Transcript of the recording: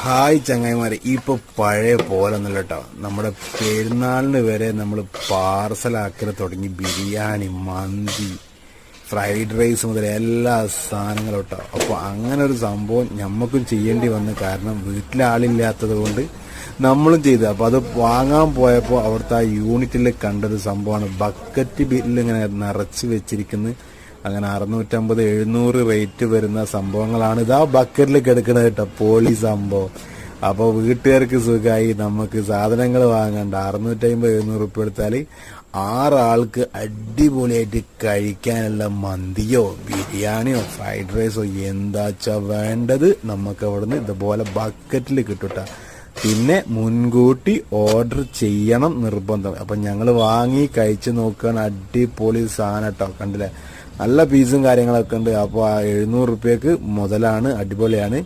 Hi ചങ്ങായിമാരെ, ഇപ്പൊ പഴയ പോലൊന്നുമല്ല കേട്ടോ. നമ്മുടെ പെരുന്നാളിന് വരെ നമ്മൾ പാർസലാക്കൽ തുടങ്ങി. ബിരിയാണി, മന്തി, ഫ്രൈഡ് റൈസ് മുതൽ എല്ലാ സാധനങ്ങളും കേട്ടോ. അപ്പോൾ അങ്ങനെ ഒരു സംഭവം ഞമ്മക്കും ചെയ്യേണ്ടി വന്നു. കാരണം വീട്ടിലാളില്ലാത്തത് കൊണ്ട് നമ്മളും ചെയ്തു. അപ്പോൾ അത് വാങ്ങാൻ പോയപ്പോൾ അവിടുത്തെ ആ യൂണിറ്റിൽ കണ്ടൊരു സംഭവമാണ് ബക്കറ്റ് ബില്ല് ഇങ്ങനെ നിറച്ച് വെച്ചിരിക്കുന്നത്. അങ്ങനെ 650-700 റേറ്റ് വരുന്ന സംഭവങ്ങളാണ് ഇതാ ബക്കറ്റിൽ കിടക്കുന്നത് കേട്ടോ. പോളി സംഭവം. അപ്പോൾ വീട്ടുകാർക്ക് സുഖമായി, നമുക്ക് സാധനങ്ങൾ വാങ്ങണ്ട. 650-700 റുപ്യ എടുത്താൽ 6 ആൾക്ക് അടിപൊളിയായിട്ട് കഴിക്കാനുള്ള മന്തിയോ ബിരിയാണിയോ ഫ്രൈഡ് റൈസോ എന്താച്ചാ വേണ്ടത് നമുക്ക് അവിടുന്ന് ഇതുപോലെ ബക്കറ്റിൽ കിട്ടും. പിന്നെ മുൻകൂട്ടി ഓർഡർ ചെയ്യണം നിർബന്ധം. അപ്പം ഞങ്ങൾ വാങ്ങി കഴിച്ച് നോക്കുകയാണ്. അടിപൊളി സാധനം കേട്ടോ. കണ്ടില്ലേ, നല്ല പീസും കാര്യങ്ങളൊക്കെ ഉണ്ട്. അപ്പോൾ 700 റുപ്യക്ക് മുതലാണ്. അടിപൊളിയാണ്.